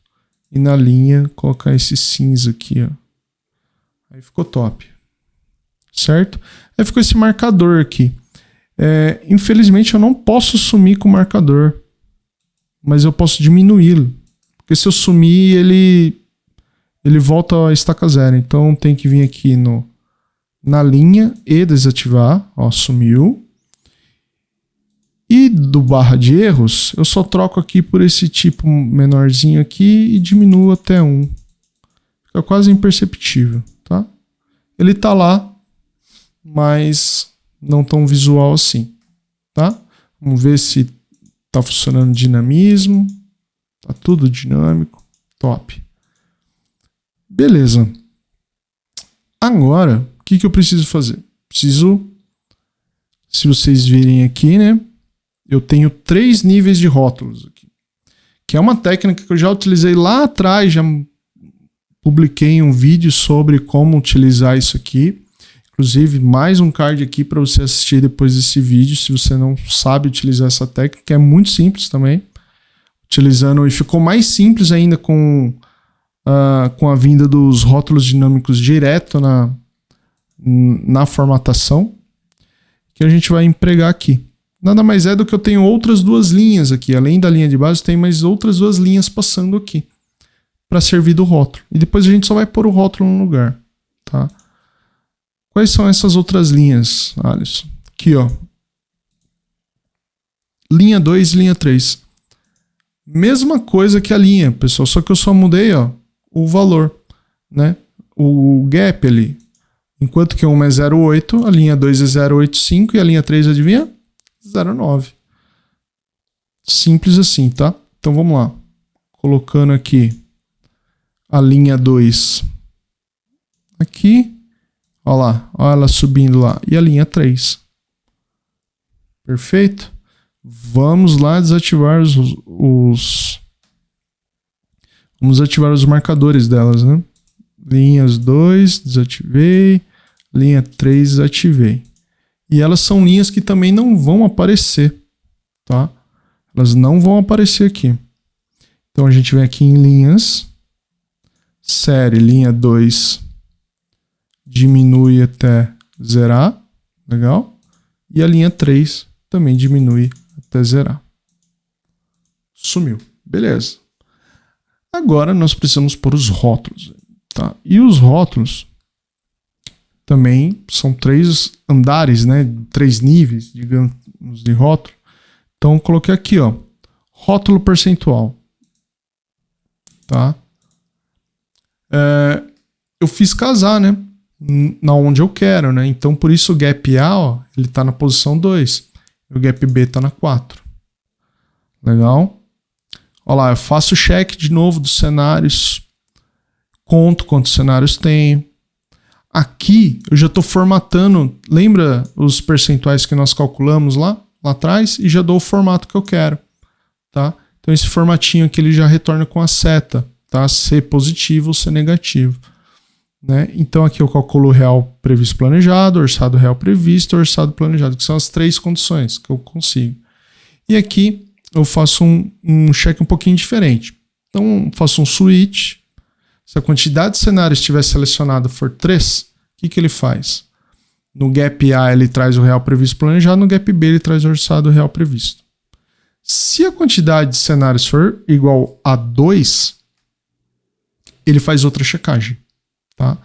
e na linha colocar esse cinza aqui, ó. Aí ficou top, certo? Aí ficou esse marcador aqui. Infelizmente eu não posso sumir com o marcador, mas eu posso diminuí-lo, porque se eu sumir ele volta a estaca zero. Então tem que vir aqui na linha e desativar, ó, sumiu. E do barra de erros, eu só troco aqui por esse tipo menorzinho aqui e diminuo até 1. Fica quase imperceptível, tá? Ele tá lá, mas não tão visual assim, tá? Vamos ver se tá funcionando dinamismo. Tá tudo dinâmico. Top. Beleza. Agora, o que eu preciso fazer? Preciso, se vocês virem aqui, né? Eu tenho 3 níveis de rótulos aqui, que é uma técnica que eu já utilizei lá atrás, já publiquei um vídeo sobre como utilizar isso aqui. Inclusive, mais um card aqui para você assistir depois desse vídeo, se você não sabe utilizar essa técnica, que é muito simples também. Utilizando, e ficou mais simples ainda com a vinda dos rótulos dinâmicos direto na formatação, que a gente vai empregar aqui. Nada mais é do que eu tenho outras 2 linhas aqui. Além da linha de base, tem mais outras 2 linhas passando aqui para servir do rótulo. E depois a gente só vai pôr o rótulo no lugar, tá? Quais são essas outras linhas, Alisson? Aqui, ó. Linha 2 e linha 3. Mesma coisa que a linha, pessoal, só que eu só mudei, ó, o valor, né? O gap ali. Enquanto que uma é 0,8, a linha 2 é 0,85 e a linha 3, adivinha? 0,9. Simples assim, tá? Então vamos lá. Colocando aqui a linha 2 aqui. Olha lá, olha ela subindo lá. E a linha 3. Perfeito? Vamos lá desativar os Vamos ativar os marcadores delas, né? Linhas 2, desativei. Linha 3, desativei. E elas são linhas que também não vão aparecer, tá? Elas não vão aparecer aqui. Então a gente vem aqui em linhas. Série, linha 2 diminui até zerar. Legal? E a linha 3 também diminui até zerar. Sumiu. Beleza. Agora nós precisamos pôr os rótulos. Tá? E os rótulos também são 3 andares, né? 3 níveis, digamos, de rótulo. Então eu coloquei aqui, ó, rótulo percentual. Tá? Eu fiz casar, né? Na onde eu quero, né? Então por isso o gap A, ó, ele tá na posição 2. E o gap B tá na 4. Legal? Olha lá, eu faço o check de novo dos cenários. Conto quantos cenários tenho. Aqui eu já estou formatando. Lembra os percentuais que nós calculamos lá atrás? E já dou o formato que eu quero. Tá? Então esse formatinho aqui ele já retorna com a seta. Tá? Se positivo ou se negativo. Né? Então aqui eu calculo o real previsto planejado, orçado real previsto, orçado planejado, que são as 3 condições que eu consigo. E aqui eu faço um check um pouquinho diferente. Então faço um switch. Se a quantidade de cenários estiver selecionada for 3, o que ele faz? No gap A ele traz o real previsto planejado, no gap B ele traz o orçado real previsto. Se a quantidade de cenários for igual a 2, ele faz outra checagem. Tá?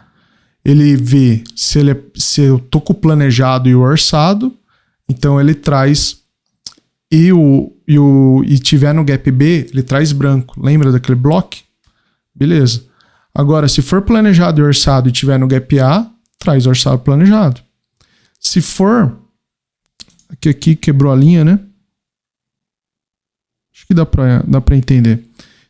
Ele vê se eu tô com o planejado e o orçado, então ele traz e tiver no gap B, ele traz branco. Lembra daquele bloco? Beleza. Agora, se for planejado e orçado e tiver no gap A, traz orçado planejado. Se for... Aqui quebrou a linha, né? Acho que dá pra entender.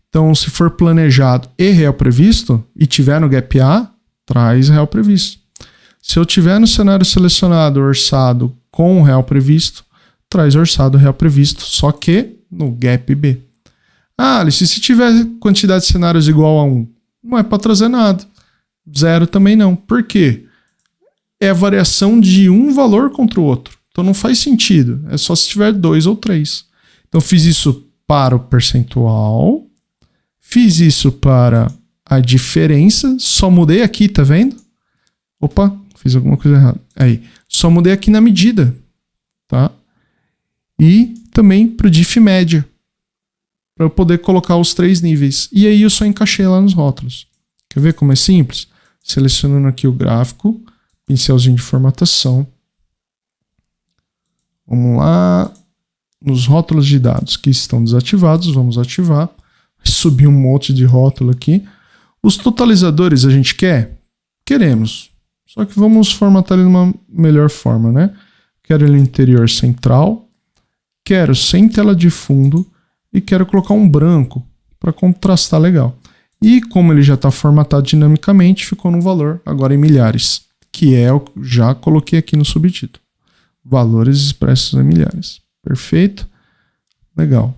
Então, se for planejado e real previsto e tiver no gap A, traz real previsto. Se eu tiver no cenário selecionado orçado com o real previsto, traz orçado real previsto, só que no gap B. Ah, Alice, se tiver quantidade de cenários igual a 1, não é para trazer nada. 0 também não. Por quê? É a variação de um valor contra o outro. Então não faz sentido. É só se tiver 2 ou 3. Então fiz isso para o percentual. Fiz isso para a diferença. Só mudei aqui, tá vendo? Opa, fiz alguma coisa errada. Aí. Só mudei aqui na medida. Tá? E também para o diff média. Para eu poder colocar os 3 níveis. E aí eu só encaixei lá nos rótulos. Quer ver como é simples? Selecionando aqui o gráfico, pincelzinho de formatação. Vamos lá. Nos rótulos de dados que estão desativados, vamos ativar. Subir um monte de rótulo aqui. Os totalizadores a gente quer? Queremos. Só que vamos formatar ele de uma melhor forma, né? Quero ele no interior central. Quero sem tela de fundo. E quero colocar um branco para contrastar legal. E como ele já está formatado dinamicamente, ficou no valor agora em milhares, que é o que já coloquei aqui no subtítulo. Valores expressos em milhares. Perfeito? Legal.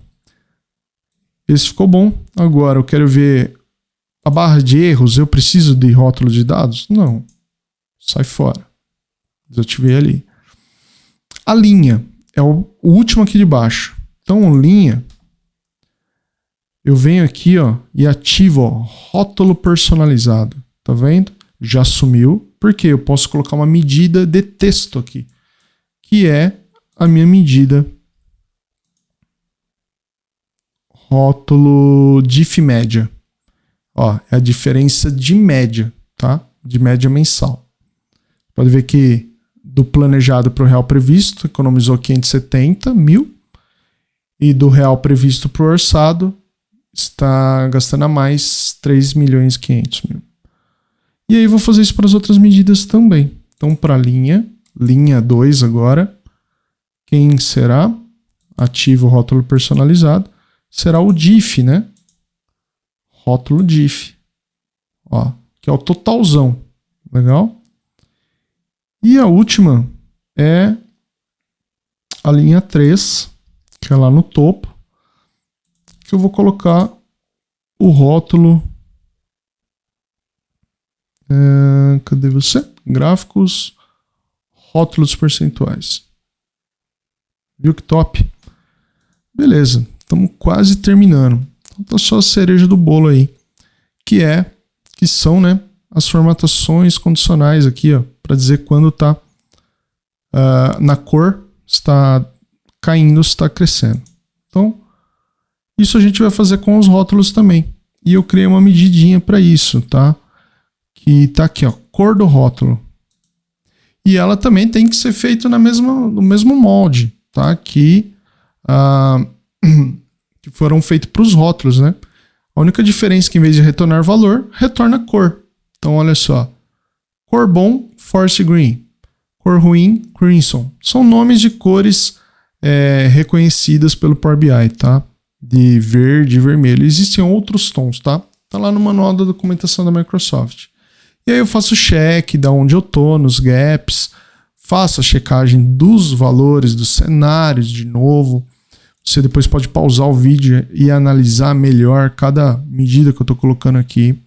Esse ficou bom. Agora eu quero ver a barra de erros. Eu preciso de rótulo de dados? Não. Sai fora. Desativei ali. A linha é o último aqui de baixo. Então, linha... Eu venho aqui, ó, e ativo, ó, rótulo personalizado. Tá vendo? Já sumiu. Por quê? Eu posso colocar uma medida de texto aqui, que é a minha medida rótulo diff média. Ó, é a diferença de média, tá? De média mensal. Pode ver que do planejado para o real previsto, economizou 570 mil. E do real previsto para o orçado, está gastando a mais 3.500.000. E aí vou fazer isso para as outras medidas também. Então para linha 2 agora, quem será? Ativo o rótulo personalizado, será o diff, né? Rótulo diff. Ó, que é o totalzão. Legal? E a última é a linha 3, que é lá no topo, que eu vou colocar o rótulo. Cadê você? Gráficos, rótulos percentuais. Viu que top? Beleza, estamos quase terminando. Então tá só a cereja do bolo aí, que são, né, as formatações condicionais aqui, ó, para dizer quando tá na cor, está caindo, está crescendo. Então, isso a gente vai fazer com os rótulos também. E eu criei uma medidinha para isso, tá? Que tá aqui, ó, cor do rótulo. E ela também tem que ser feita no mesmo molde, tá? Que foram feitos para os rótulos, né? A única diferença é que em vez de retornar valor, retorna cor. Então, olha só. Cor bom, Forest Green. Cor ruim, Crimson. São nomes de cores reconhecidas pelo Power BI, tá? De verde e vermelho. Existem outros tons, tá? Tá lá no manual da documentação da Microsoft. E aí eu faço o check da onde eu tô, nos gaps. Faço a checagem dos valores, dos cenários de novo. Você depois pode pausar o vídeo e analisar melhor cada medida que eu tô colocando aqui.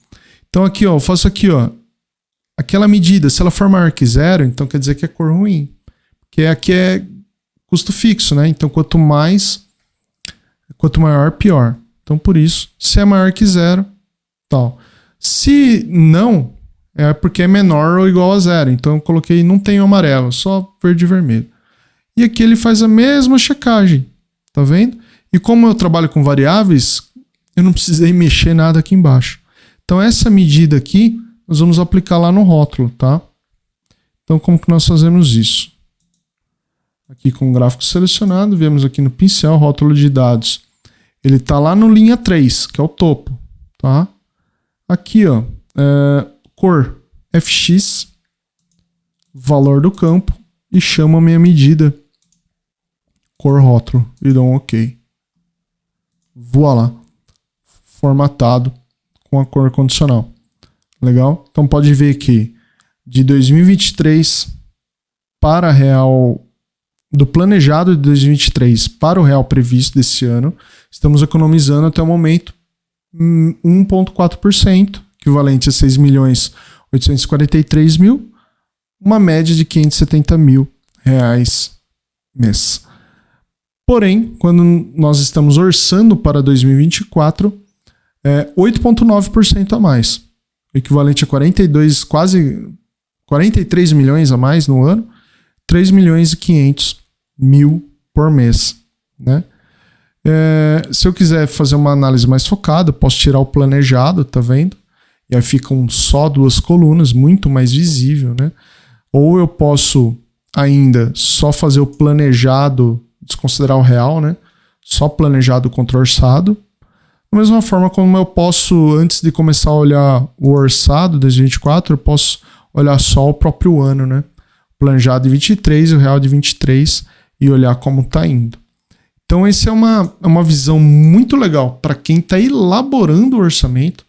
Então aqui, ó, eu faço aqui, ó. Aquela medida, se ela for maior que 0, então quer dizer que é cor ruim. Porque aqui é custo fixo, né? Então quanto maior, pior. Então por isso, se é maior que 0, tal. Se não, é porque é menor ou igual a 0. Então eu coloquei, não tem amarelo, só verde e vermelho. E aqui ele faz a mesma checagem, tá vendo? E como eu trabalho com variáveis, eu não precisei mexer nada aqui embaixo. Então essa medida aqui, nós vamos aplicar lá no rótulo, tá? Então como que nós fazemos isso? Aqui com o gráfico selecionado, viemos aqui no pincel, rótulo de dados. Ele está lá no linha 3, que é o topo, tá? Aqui, ó, cor FX, valor do campo, e chamo a minha medida, cor rótulo, e dou um OK. Voilá, formatado com a cor condicional. Legal? Então pode ver que de 2023 para real, do planejado de 2023 para o real previsto desse ano, estamos economizando até o momento 1,4%, equivalente a 6.843.000, uma média de R$570.000 mês. Porém, quando nós estamos orçando para 2024, é 8,9% a mais, equivalente a quase 43 milhões a mais no ano, 3.500.000 por mês, né? Se eu quiser fazer uma análise mais focada, eu posso tirar o planejado, tá vendo? E aí ficam só 2 colunas, muito mais visível, né? Ou eu posso ainda só fazer o planejado, desconsiderar o real, né? Só planejado contra orçado. Da mesma forma como eu posso, antes de começar a olhar o orçado 2024, eu posso olhar só o próprio ano, né? Planejado de 23 e o real de 23 e olhar como está indo. Então essa é uma visão muito legal para quem está elaborando o orçamento,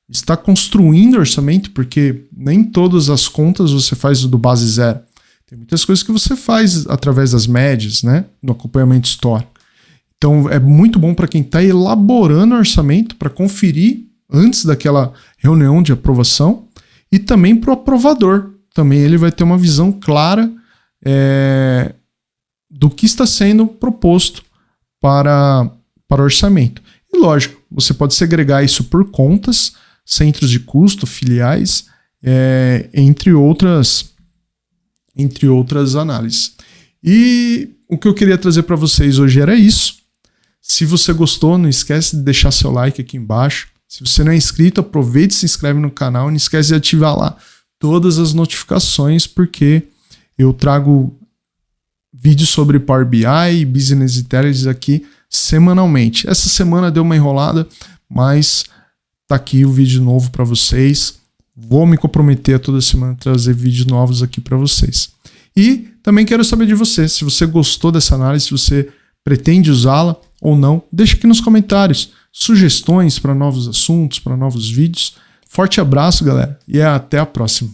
está construindo o orçamento, porque nem todas as contas você faz do base zero. Tem muitas coisas que você faz através das médias, né? No acompanhamento histórico. Então é muito bom para quem está elaborando o orçamento, para conferir antes daquela reunião de aprovação, e também para o aprovador. Também ele vai ter uma visão clara do que está sendo proposto para orçamento. E lógico, você pode segregar isso por contas, centros de custo, filiais, entre outras análises. E o que eu queria trazer para vocês hoje era isso. Se você gostou, não esquece de deixar seu like aqui embaixo. Se você não é inscrito, aproveite e se inscreve no canal. Não esquece de ativar lá todas as notificações, porque eu trago vídeos sobre Power BI e Business Intelligence aqui semanalmente. Essa semana deu uma enrolada, mas tá aqui o vídeo novo para vocês. Vou me comprometer a toda semana trazer vídeos novos aqui para vocês. E também quero saber de você, se você gostou dessa análise, se você pretende usá-la ou não, deixa aqui nos comentários sugestões para novos assuntos, para novos vídeos. Forte abraço, galera, e até a próxima.